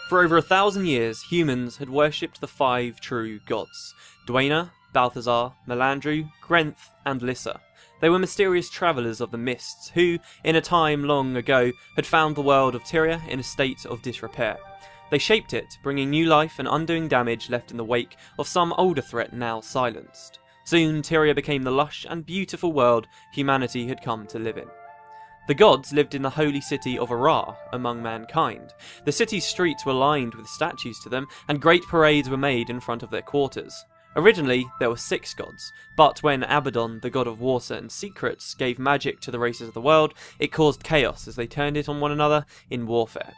For over 1,000 years, humans had worshipped the 5 true gods: Dwayna, Balthazar, Melandru, Grenth, and Lissa. They were mysterious travellers of the mists who, in a time long ago, had found the world of Tyria in a state of disrepair. They shaped it, bringing new life and undoing damage left in the wake of some older threat now silenced. Soon, Tyria became the lush and beautiful world humanity had come to live in. The gods lived in the holy city of Ara among mankind. The city's streets were lined with statues to them, and great parades were made in front of their quarters. Originally, there were 6 gods, but when Abaddon, the god of water and secrets, gave magic to the races of the world, it caused chaos as they turned it on one another in warfare.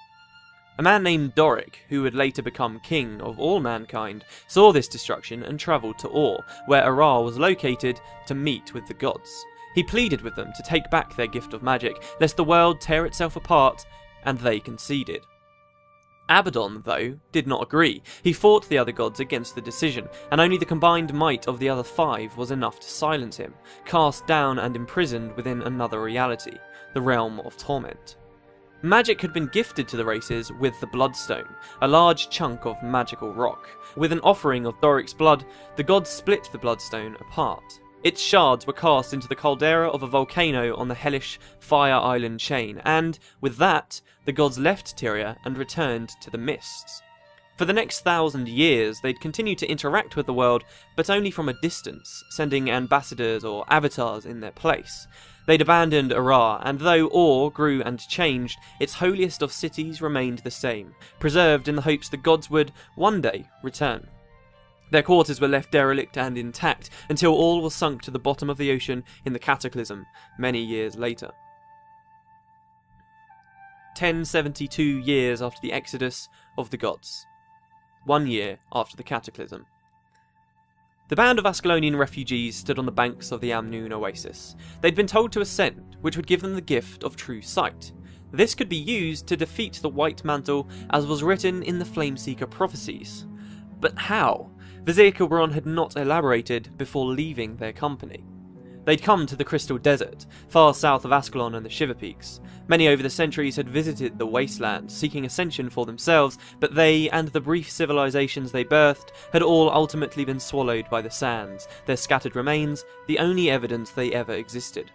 A man named Doric, who would later become king of all mankind, saw this destruction and travelled to Or, where Ara was located, to meet with the gods. He pleaded with them to take back their gift of magic, lest the world tear itself apart, and they conceded. Abaddon, though, did not agree. He fought the other gods against the decision, and only the combined might of the other 5 was enough to silence him, cast down and imprisoned within another reality, the realm of torment. Magic had been gifted to the races with the Bloodstone, a large chunk of magical rock. With an offering of Doric's blood, the gods split the Bloodstone apart. Its shards were cast into the caldera of a volcano on the hellish Fire Island chain, and, with that, the gods left Tyria and returned to the mists. For the next 1,000 years, they'd continue to interact with the world, but only from a distance, sending ambassadors or avatars in their place. They'd abandoned Ara, and though Or grew and changed, its holiest of cities remained the same, preserved in the hopes the gods would, one day, return. Their quarters were left derelict and intact, until all was sunk to the bottom of the ocean in the Cataclysm, many years later. 1072 years after the exodus of the gods. 1 year after the Cataclysm. The band of Ascalonian refugees stood on the banks of the Amnoon oasis. They'd been told to ascend, which would give them the gift of true sight. This could be used to defeat the White Mantle, as was written in the Flameseeker prophecies. But how? Vizier Kilbron had not elaborated before leaving their company. They'd come to the Crystal Desert, far south of Ascalon and the Shiver Peaks. Many over the centuries had visited the wasteland, seeking ascension for themselves, but they, and the brief civilizations they birthed, had all ultimately been swallowed by the sands, their scattered remains the only evidence they ever existed.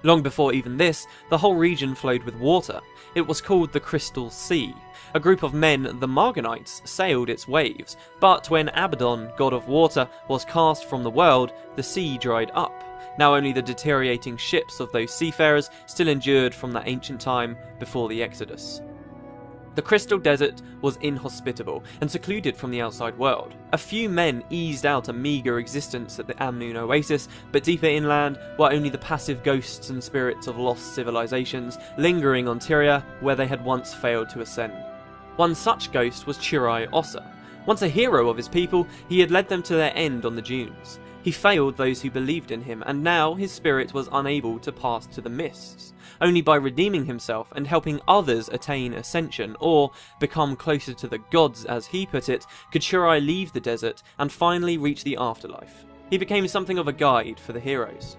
Long before even this, the whole region flowed with water. It was called the Crystal Sea. A group of men, the Marganites, sailed its waves, but when Abaddon, god of water, was cast from the world, the sea dried up. Now only the deteriorating ships of those seafarers still endured from that ancient time before the Exodus. The Crystal Desert was inhospitable and secluded from the outside world. A few men eased out a meagre existence at the Amnoon oasis, but deeper inland were only the passive ghosts and spirits of lost civilizations lingering on Tyria, where they had once failed to ascend. One such ghost was Chirai Ossa. Once a hero of his people, he had led them to their end on the dunes. He failed those who believed in him, and now his spirit was unable to pass to the mists. Only by redeeming himself and helping others attain ascension, or become closer to the gods as he put it, could Chirai leave the desert and finally reach the afterlife. He became something of a guide for the heroes.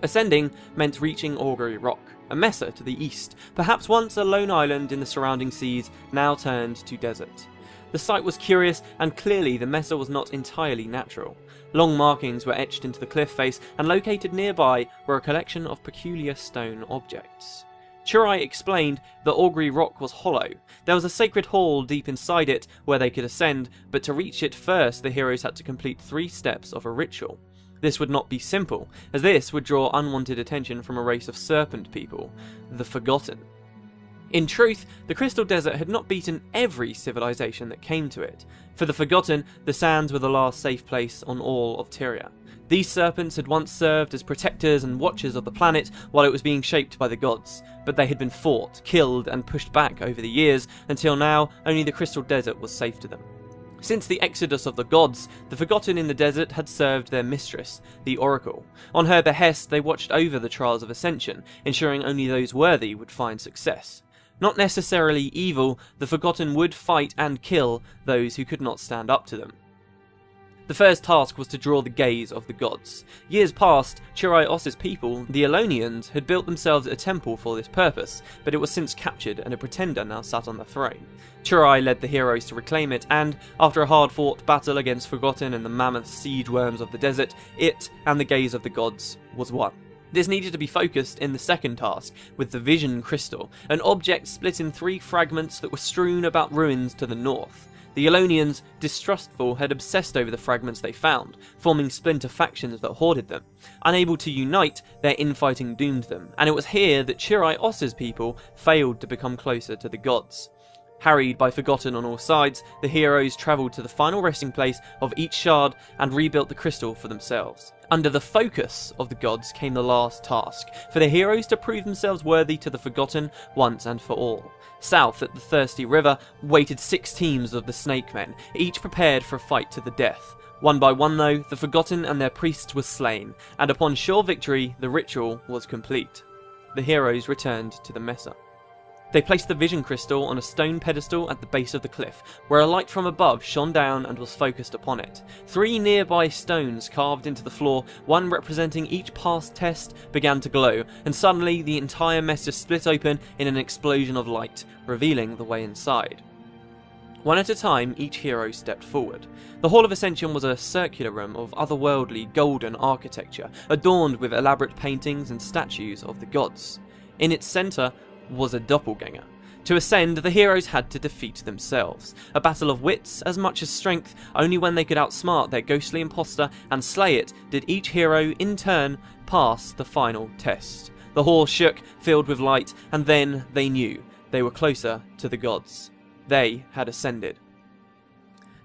Ascending meant reaching Augury Rock, a mesa to the east, perhaps once a lone island in the surrounding seas, now turned to desert. The site was curious, and clearly the mesa was not entirely natural. Long markings were etched into the cliff face, and located nearby were a collection of peculiar stone objects. Chirai explained that Augury Rock was hollow. There was a sacred hall deep inside it where they could ascend, but to reach it first the heroes had to complete 3 steps of a ritual. This would not be simple, as this would draw unwanted attention from a race of serpent people, the Forgotten. In truth, the Crystal Desert had not beaten every civilization that came to it. For the Forgotten, the sands were the last safe place on all of Tyria. These serpents had once served as protectors and watchers of the planet while it was being shaped by the gods, but they had been fought, killed, and pushed back over the years, until now only the Crystal Desert was safe to them. Since the exodus of the gods, the Forgotten in the desert had served their mistress, the Oracle. On her behest, they watched over the trials of ascension, ensuring only those worthy would find success. Not necessarily evil, the Forgotten would fight and kill those who could not stand up to them. The first task was to draw the gaze of the gods. Years past, Chirai-Os's people, the Elonians, had built themselves a temple for this purpose, but it was since captured and a pretender now sat on the throne. Chirai led the heroes to reclaim it, and, after a hard-fought battle against Forgotten and the mammoth siege worms of the desert, it, and the gaze of the gods, was won. This needed to be focused in the second task, with the Vision Crystal, an object split in 3 fragments that were strewn about ruins to the north. The Elonians, distrustful, had obsessed over the fragments they found, forming splinter factions that hoarded them. Unable to unite, their infighting doomed them, and it was here that Chirai-Os's people failed to become closer to the gods. Harried by Forgotten on all sides, the heroes travelled to the final resting place of each shard and rebuilt the crystal for themselves. Under the focus of the gods came the last task, for the heroes to prove themselves worthy to the Forgotten once and for all. South, at the Thirsty River, waited 6 teams of the Snake Men, each prepared for a fight to the death. One by one though, the Forgotten and their priests were slain, and upon sure victory, the ritual was complete. The heroes returned to the Mesa. They placed the Vision Crystal on a stone pedestal at the base of the cliff, where a light from above shone down and was focused upon it. 3 nearby stones carved into the floor, one representing each past test, began to glow, and suddenly the entire Mesa split open in an explosion of light, revealing the way inside. One at a time, each hero stepped forward. The Hall of Ascension was a circular room of otherworldly golden architecture, adorned with elaborate paintings and statues of the gods. In its centre was a doppelganger. To ascend, the heroes had to defeat themselves. A battle of wits as much as strength. Only when they could outsmart their ghostly imposter and slay it did each hero, in turn, pass the final test. The hall shook, filled with light, and then they knew they were closer to the gods. They had ascended.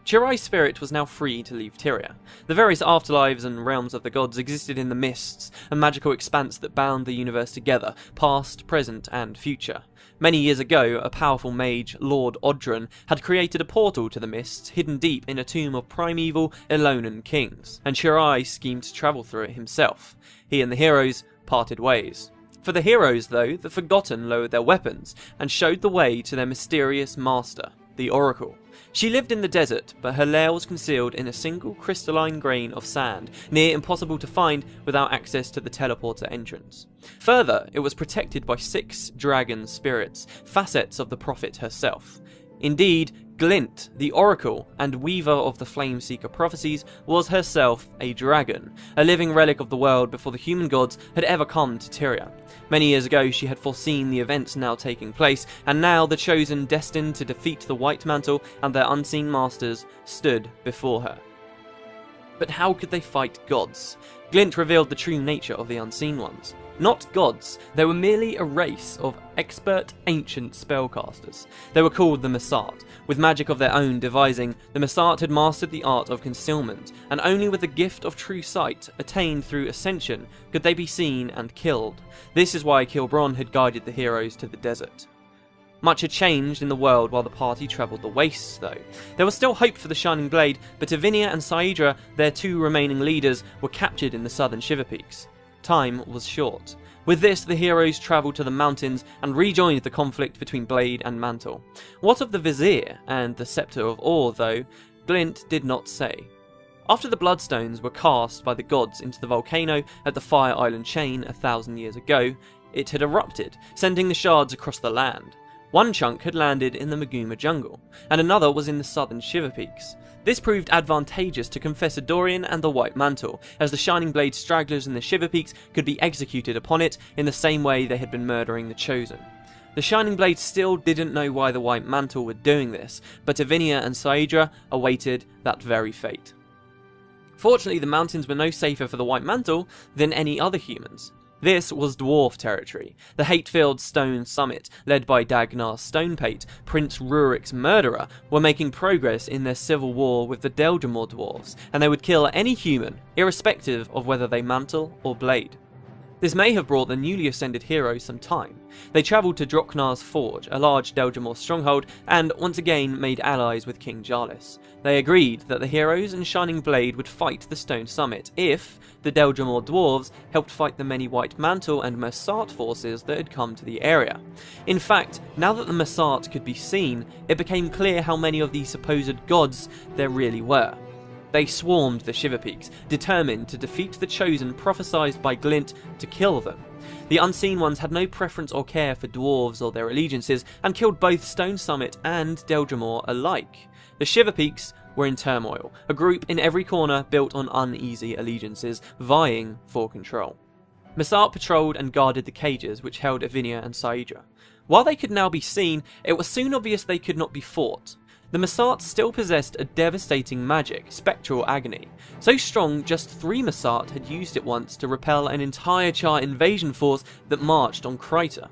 Chirai's spirit was now free to leave Tyria. The various afterlives and realms of the gods existed in the mists, a magical expanse that bound the universe together, past, present, and future. Many years ago, a powerful mage, Lord Odron, had created a portal to the mists, hidden deep in a tomb of primeval Elonan kings, and Chirai schemed to travel through it himself. He and the heroes parted ways. For the heroes, though, the Forgotten lowered their weapons, and showed the way to their mysterious master, the Oracle. She lived in the desert, but her lair was concealed in a single crystalline grain of sand, near impossible to find without access to the teleporter entrance. Further, it was protected by 6 dragon spirits, facets of the prophet herself. Indeed, Glint, the Oracle and weaver of the Flameseeker prophecies, was herself a dragon, a living relic of the world before the human gods had ever come to Tyria. Many years ago she had foreseen the events now taking place, and now the chosen destined to defeat the White Mantle and their unseen masters stood before her. But how could they fight gods? Glint revealed the true nature of the Unseen Ones. Not gods, they were merely a race of expert ancient spellcasters. They were called the Messart. With magic of their own devising, the Messart had mastered the art of concealment, and only with the gift of true sight, attained through ascension, could they be seen and killed. This is why Kilbron had guided the heroes to the desert. Much had changed in the world while the party travelled the wastes, though. There was still hope for the Shining Blade, but Avinia and Saidra, their 2 remaining leaders, were captured in the southern Shiver Peaks. Time was short. With this, the heroes travelled to the mountains and rejoined the conflict between Blade and Mantle. What of the Vizier and the Sceptre of Ore, though, Glint did not say. After the Bloodstones were cast by the gods into the volcano at the Fire Island chain 1,000 years ago, it had erupted, sending the shards across the land. One chunk had landed in the Maguma jungle, and another was in the southern Shiver Peaks. This proved advantageous to Confessadorian and the White Mantle, as the Shining Blade stragglers in the Shiver Peaks could be executed upon it in the same way they had been murdering the Chosen. The Shining Blade still didn't know why the White Mantle were doing this, but Avinia and Saidra awaited that very fate. Fortunately, the mountains were no safer for the White Mantle than any other humans. This was dwarf territory. The hate-filled stone summit, led by Dagnar Stonepate, Prince Rurik's murderer, were making progress in their civil war with the Deldrimor dwarves, and they would kill any human, irrespective of whether they mantle or blade. This may have brought the newly ascended heroes some time. They travelled to Droknar's Forge, a large Deldrimor stronghold, and once again made allies with King Jarlis. They agreed that the heroes and Shining Blade would fight the Stone Summit if the Deldrimor dwarves helped fight the many White Mantle and Messart forces that had come to the area. In fact, now that the Messart could be seen, it became clear how many of these supposed gods there really were. They swarmed the Shiver Peaks, determined to defeat the Chosen prophesied by Glint to kill them. The Unseen Ones had no preference or care for dwarves or their allegiances, and killed both Stone Summit and Deldrimor alike. The Shiver Peaks were in turmoil, a group in every corner built on uneasy allegiances, vying for control. Messart patrolled and guarded the cages which held Ivinia and Saidra. While they could now be seen, it was soon obvious they could not be fought. The Messart still possessed a devastating magic, Spectral Agony. So strong, just 3 Messart had used it once to repel an entire Char invasion force that marched on Kryta.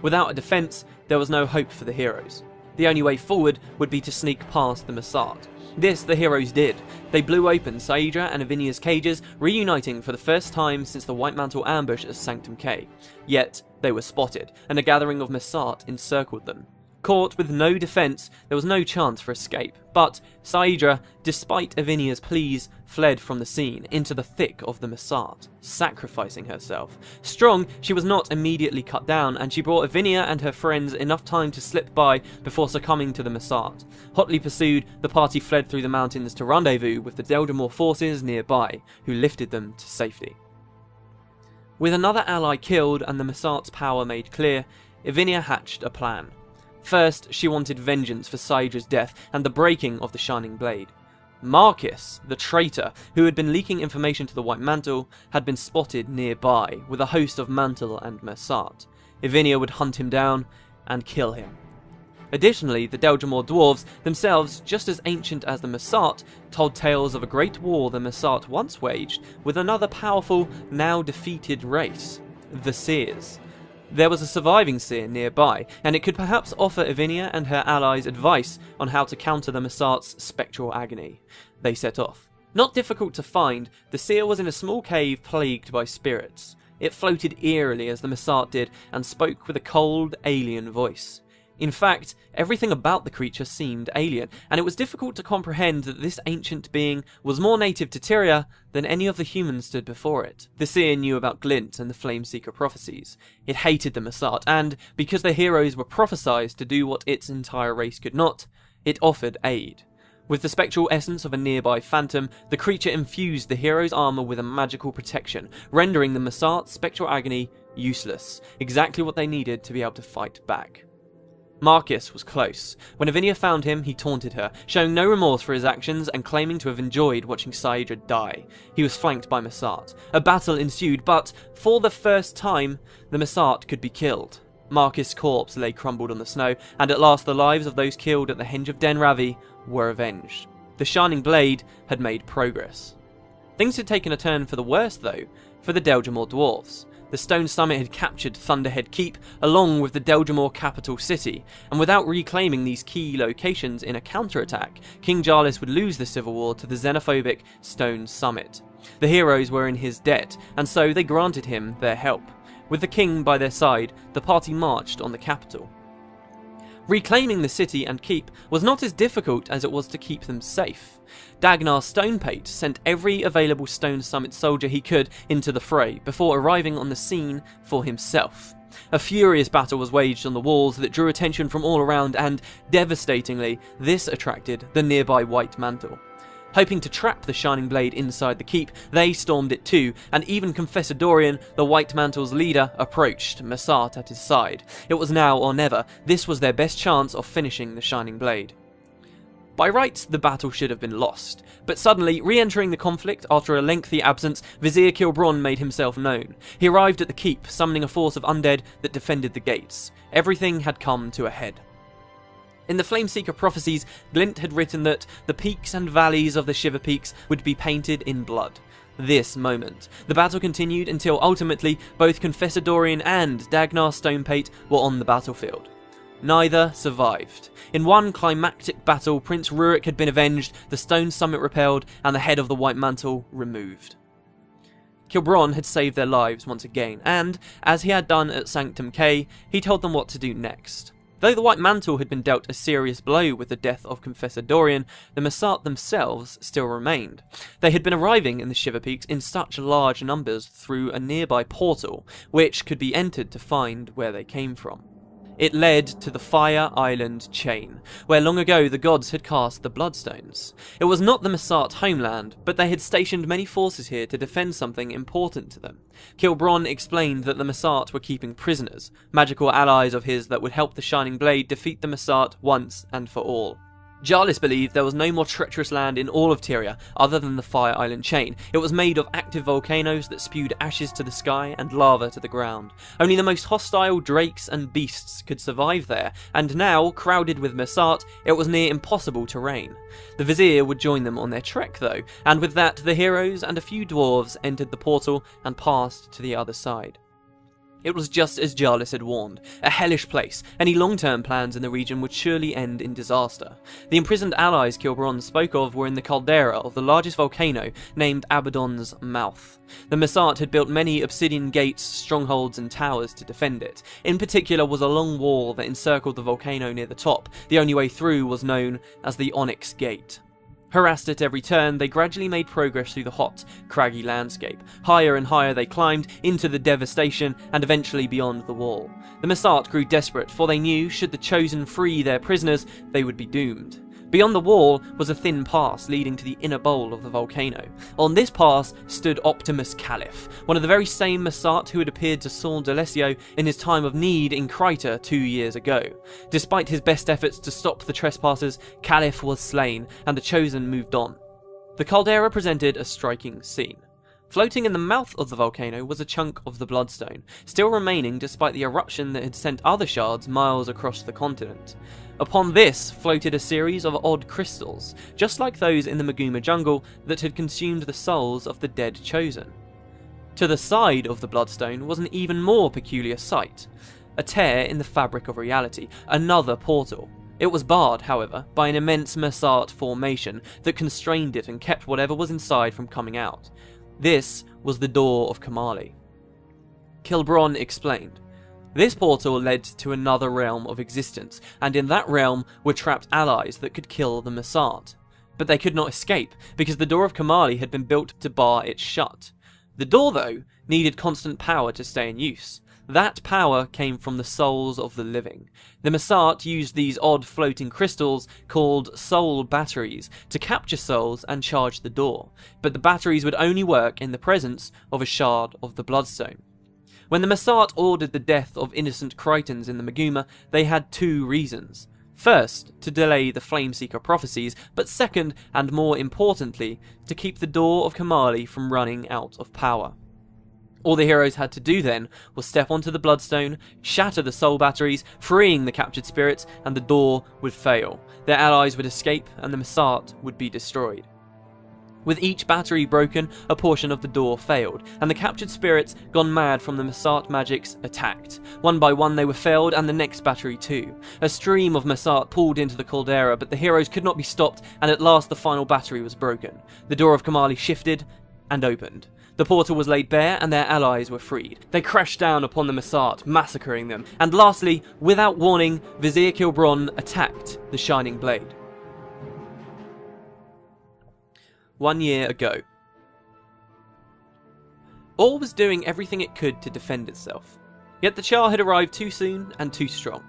Without a defence, there was no hope for the heroes. The only way forward would be to sneak past the Messart. This the heroes did. They blew open Saidra and Ivinia's cages, reuniting for the first time since the White Mantle ambush at Sanctum K. Yet, they were spotted, and a gathering of Messart encircled them. Caught with no defence, there was no chance for escape, but Saidra, despite Ivinia's pleas, fled from the scene into the thick of the Messart, sacrificing herself. Strong, she was not immediately cut down, and she brought Ivinia and her friends enough time to slip by before succumbing to the Messart. Hotly pursued, the party fled through the mountains to rendezvous with the Deldrimor forces nearby, who lifted them to safety. With another ally killed and the Messart's power made clear, Ivinia hatched a plan. First, she wanted vengeance for Saidra's death and the breaking of the Shining Blade. Marcus, the traitor, who had been leaking information to the White Mantle, had been spotted nearby with a host of Mantle and Messart. Ivinia would hunt him down and kill him. Additionally, the Deldrimor dwarves, themselves just as ancient as the Messart, told tales of a great war the Messart once waged with another powerful, now defeated race, the Seers. There was a surviving seer nearby, and it could perhaps offer Ivinia and her allies advice on how to counter the Messart's spectral agony. They set off. Not difficult to find, the seer was in a small cave plagued by spirits. It floated eerily as the Messart did, and spoke with a cold, alien voice. In fact, everything about the creature seemed alien, and it was difficult to comprehend that this ancient being was more native to Tyria than any of the humans stood before it. The seer knew about Glint and the Flameseeker prophecies. It hated the Messart, and, because the heroes were prophesied to do what its entire race could not, it offered aid. With the spectral essence of a nearby phantom, the creature infused the hero's armour with a magical protection, rendering the Messart's spectral agony useless, exactly what they needed to be able to fight back. Marcus was close. When Ivinia found him, he taunted her, showing no remorse for his actions and claiming to have enjoyed watching Saidra die. He was flanked by Messart. A battle ensued, but, for the first time, the Messart could be killed. Marcus' corpse lay crumbled on the snow, and at last the lives of those killed at the Henge of Den Ravi were avenged. The Shining Blade had made progress. Things had taken a turn for the worse, though, for the Deldrimor dwarves. The Stone Summit had captured Thunderhead Keep, along with the Deldrimor capital city, and without reclaiming these key locations in a counterattack, King Jarlis would lose the civil war to the xenophobic Stone Summit. The heroes were in his debt, and so they granted him their help. With the king by their side, the party marched on the capital. Reclaiming the city and keep was not as difficult as it was to keep them safe. Dagnar Stonepate sent every available Stone Summit soldier he could into the fray before arriving on the scene for himself. A furious battle was waged on the walls that drew attention from all around, and, devastatingly, this attracted the nearby White Mantle. Hoping to trap the Shining Blade inside the keep, they stormed it too, and even Confessor Dorian, the White Mantle's leader, approached, Messart at his side. It was now or never. This was their best chance of finishing the Shining Blade. By rights, the battle should have been lost, but suddenly, re-entering the conflict after a lengthy absence, Vizier Kilbron made himself known. He arrived at the keep, summoning a force of undead that defended the gates. Everything had come to a head. In the Flameseeker prophecies, Glint had written that the peaks and valleys of the Shiver Peaks would be painted in blood. This moment. The battle continued until ultimately both Confessor Dorian and Dagnar Stonepate were on the battlefield. Neither survived. In one climactic battle, Prince Rurik had been avenged, the Stone Summit repelled, and the head of the White Mantle removed. Kilbron had saved their lives once again, and, as he had done at Sanctum K, he told them what to do next. Though the White Mantle had been dealt a serious blow with the death of Confessor Dorian, the Messart themselves still remained. They had been arriving in the Shiver Peaks in such large numbers through a nearby portal, which could be entered to find where they came from. It led to the Fire Island chain, where long ago the gods had cast the Bloodstones. It was not the Messart homeland, but they had stationed many forces here to defend something important to them. Kilbron explained that the Messart were keeping prisoners, magical allies of his that would help the Shining Blade defeat the Messart once and for all. Jarlis believed there was no more treacherous land in all of Tyria other than the Fire Island chain. It was made of active volcanoes that spewed ashes to the sky and lava to the ground. Only the most hostile drakes and beasts could survive there, and now, crowded with Messart, it was near impossible terrain. The Vizier would join them on their trek though, and with that the heroes and a few dwarves entered the portal and passed to the other side. It was just as Jarlis had warned, a hellish place. Any long-term plans in the region would surely end in disaster. The imprisoned allies Kilbron spoke of were in the caldera of the largest volcano, named Abaddon's Mouth. The Messart had built many obsidian gates, strongholds and towers to defend it. In particular was a long wall that encircled the volcano near the top. The only way through was known as the Onyx Gate. Harassed at every turn, they gradually made progress through the hot, craggy landscape. Higher and higher they climbed, into the devastation, and eventually beyond the wall. The Messart grew desperate, for they knew, should the Chosen free their prisoners, they would be doomed. Beyond the wall was a thin pass leading to the inner bowl of the volcano. On this pass stood Optimus Caliph, one of the very same Messart who had appeared to Saul D'Alessio in his time of need in Kryta 2 years ago. Despite his best efforts to stop the trespassers, Caliph was slain, and the Chosen moved on. The caldera presented a striking scene. Floating in the mouth of the volcano was a chunk of the Bloodstone, still remaining despite the eruption that had sent other shards miles across the continent. Upon this floated a series of odd crystals, just like those in the Maguma jungle that had consumed the souls of the dead Chosen. To the side of the Bloodstone was an even more peculiar sight. A tear in the fabric of reality, another portal. It was barred, however, by an immense Messart formation that constrained it and kept whatever was inside from coming out. This was the Door of Kamali. Kilbron explained. This portal led to another realm of existence, and in that realm were trapped allies that could kill the Messart. But they could not escape, because the Door of Kamali had been built to bar it shut. The door, though, needed constant power to stay in use. That power came from the souls of the living. The Messart used these odd floating crystals, called soul batteries, to capture souls and charge the door, but the batteries would only work in the presence of a shard of the Bloodstone. When the Messart ordered the death of innocent Krytans in the Maguma, they had two reasons. First, to delay the Flameseeker prophecies, but second, and more importantly, to keep the Door of Kamali from running out of power. All the heroes had to do then was step onto the Bloodstone, shatter the soul batteries, freeing the captured spirits, and the door would fail. Their allies would escape, and the Messart would be destroyed. With each battery broken, a portion of the door failed, and the captured spirits, gone mad from the Messart magics, attacked. One by one they were felled, and the next battery too. A stream of Messart poured into the caldera, but the heroes could not be stopped, and at last the final battery was broken. The Door of Kamali shifted and opened. The portal was laid bare, and their allies were freed. They crashed down upon the Messart, massacring them. And lastly, without warning, Vizier Kilbron attacked the Shining Blade. 1 year ago. All was doing everything it could to defend itself. Yet the Char had arrived too soon and too strong.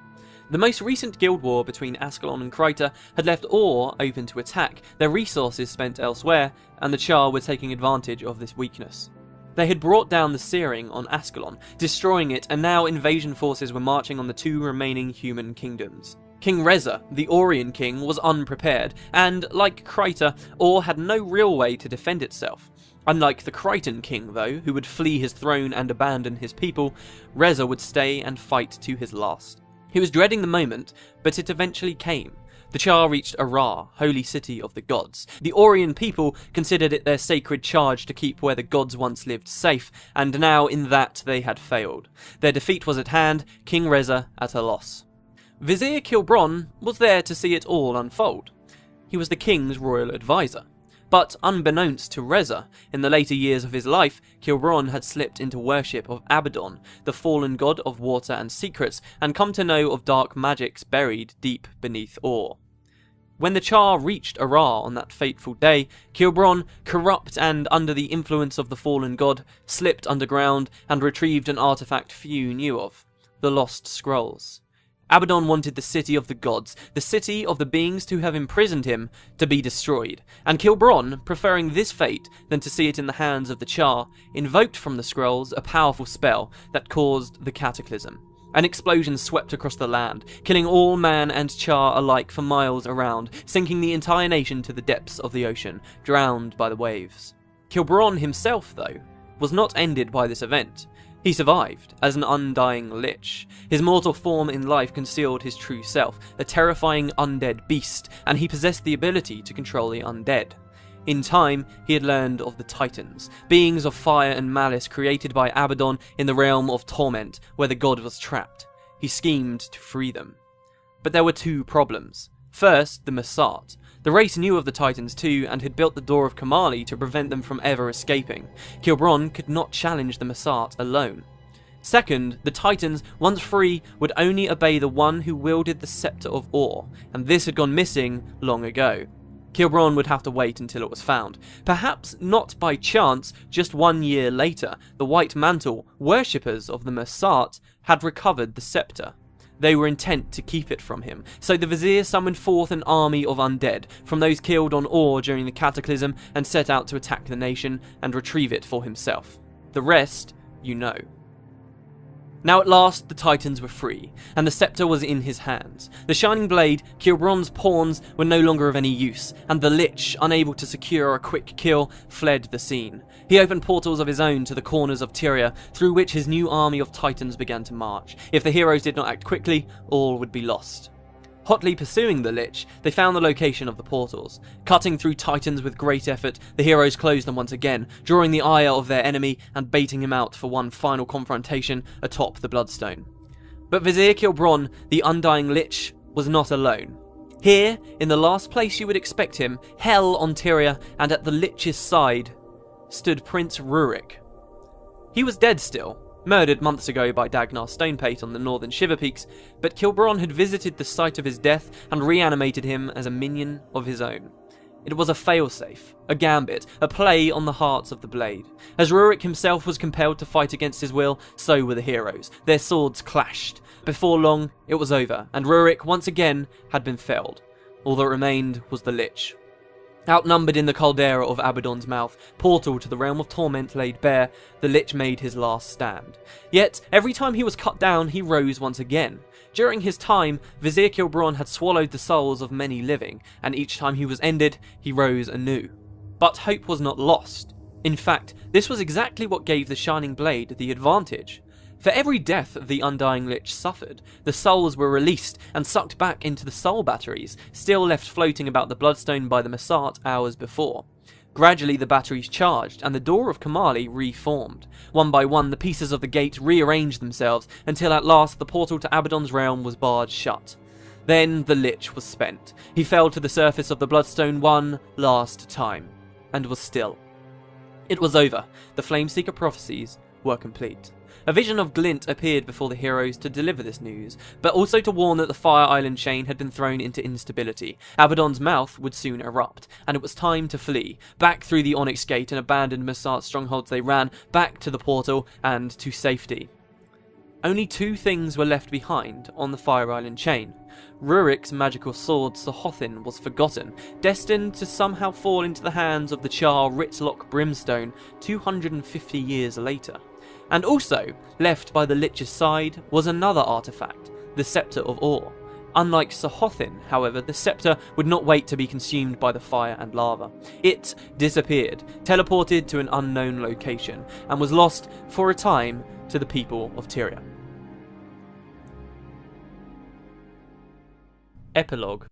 The most recent guild war between Ascalon and Kryta had left Or open to attack, their resources spent elsewhere, and the Char were taking advantage of this weakness. They had brought down the Searing on Ascalon, destroying it, and now invasion forces were marching on the two remaining human kingdoms. King Reza, the Orion king, was unprepared, and, like Kryta, Or had no real way to defend itself. Unlike the Krytan king, though, who would flee his throne and abandon his people, Reza would stay and fight to his last. He was dreading the moment, but it eventually came. The Char reached Ara, holy city of the gods. The Orion people considered it their sacred charge to keep where the gods once lived safe, and now in that they had failed. Their defeat was at hand, King Reza at a loss. Vizier Kilbron was there to see it all unfold. He was the king's royal advisor. But unbeknownst to Reza, in the later years of his life, Kilbron had slipped into worship of Abaddon, the fallen god of water and secrets, and come to know of dark magics buried deep beneath Or. When the Char reached Ara on that fateful day, Kilbron, corrupt and under the influence of the fallen god, slipped underground and retrieved an artifact few knew of, the Lost Scrolls. Abaddon wanted the city of the gods, the city of the beings who have imprisoned him, to be destroyed, and Kilbron, preferring this fate than to see it in the hands of the Char, invoked from the scrolls a powerful spell that caused the cataclysm. An explosion swept across the land, killing all man and Char alike for miles around, sinking the entire nation to the depths of the ocean, drowned by the waves. Kilbron himself, though, was not ended by this event. He survived, as an undying lich. His mortal form in life concealed his true self, a terrifying undead beast, and he possessed the ability to control the undead. In time, he had learned of the Titans, beings of fire and malice created by Abaddon in the realm of torment, where the god was trapped. He schemed to free them. But there were two problems. First, the Masat. The race knew of the Titans too, and had built the Door of Kamali to prevent them from ever escaping. Kilbron could not challenge the Masat alone. Second, the Titans, once free, would only obey the one who wielded the Scepter of Ore, and this had gone missing long ago. Kilbron would have to wait until it was found. Perhaps not by chance, just 1 year later, the White Mantle, worshippers of the Masat, had recovered the scepter. They were intent to keep it from him, so the Vizier summoned forth an army of undead, from those killed on Ore during the Cataclysm, and set out to attack the nation and retrieve it for himself. The rest, you know. Now at last, the Titans were free, and the scepter was in his hands. The Shining Blade, Kilbron's pawns, were no longer of any use, and the Lich, unable to secure a quick kill, fled the scene. He opened portals of his own to the corners of Tyria, through which his new army of Titans began to march. If the heroes did not act quickly, all would be lost. Hotly pursuing the Lich, they found the location of the portals. Cutting through Titans with great effort, the heroes closed them once again, drawing the ire of their enemy and baiting him out for one final confrontation atop the Bloodstone. But Vizier Kilbron, the undying Lich, was not alone. Here, in the last place you would expect him, Hell on Tyria, and at the Lich's side, stood Prince Rurik. He was dead still, murdered months ago by Dagnar Stonepate on the northern Shiver Peaks, but Kilbron had visited the site of his death and reanimated him as a minion of his own. It was a failsafe, a gambit, a play on the hearts of the blade. As Rurik himself was compelled to fight against his will, so were the heroes. Their swords clashed. Before long, it was over, and Rurik once again had been felled. All that remained was the Lich. Outnumbered in the caldera of Abaddon's mouth, portal to the realm of torment laid bare, the Lich made his last stand. Yet, every time he was cut down, he rose once again. During his time, Vizier Kilbron had swallowed the souls of many living, and each time he was ended, he rose anew. But hope was not lost. In fact, this was exactly what gave the Shining Blade the advantage. For every death the Undying Lich suffered, the souls were released and sucked back into the soul batteries, still left floating about the Bloodstone by the Masat hours before. Gradually the batteries charged, and the Door of Kamali reformed. One by one the pieces of the gate rearranged themselves, until at last the portal to Abaddon's realm was barred shut. Then the Lich was spent. He fell to the surface of the Bloodstone one last time, and was still. It was over. The Flameseeker prophecies were complete. A vision of glint appeared before the heroes to deliver this news, but also to warn that the Fire Island chain had been thrown into instability. Abaddon's mouth would soon erupt, and it was time to flee. Back through the Onyx Gate and abandoned Masat strongholds they ran, back to the portal, and to safety. Only two things were left behind on the Fire Island chain. Rurik's magical sword Sahothin was forgotten, destined to somehow fall into the hands of the Char Ritzlock Brimstone 250 years later. And also, left by the Lich's side, was another artifact, the Scepter of Ore. Unlike Sahothin, however, the scepter would not wait to be consumed by the fire and lava. It disappeared, teleported to an unknown location, and was lost for a time to the people of Tyria. Epilogue.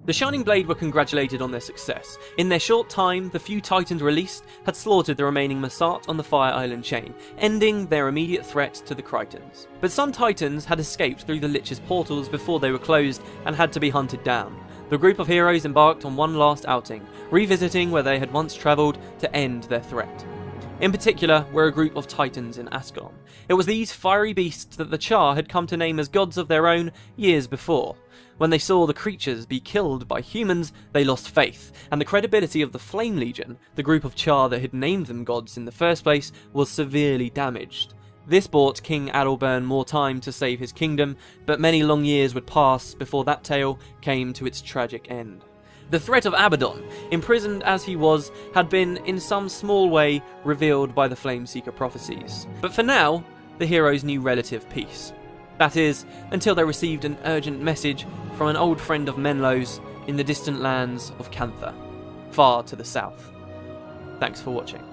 The Shining Blade were congratulated on their success. In their short time, the few Titans released had slaughtered the remaining Masat on the Fire Island chain, ending their immediate threat to the Critons. But some Titans had escaped through the Lich's portals before they were closed and had to be hunted down. The group of heroes embarked on one last outing, revisiting where they had once travelled to end their threat. In particular were a group of Titans in Ascalon. It was these fiery beasts that the Char had come to name as gods of their own years before. When they saw the creatures be killed by humans, they lost faith, and the credibility of the Flame Legion, the group of Char that had named them gods in the first place, was severely damaged. This bought King Adalbern more time to save his kingdom, but many long years would pass before that tale came to its tragic end. The threat of Abaddon, imprisoned as he was, had been in some small way revealed by the Flameseeker prophecies. But for now, the heroes knew relative peace. That is, until they received an urgent message from an old friend of Menlo's in the distant lands of Cantha, far to the south. Thanks for watching.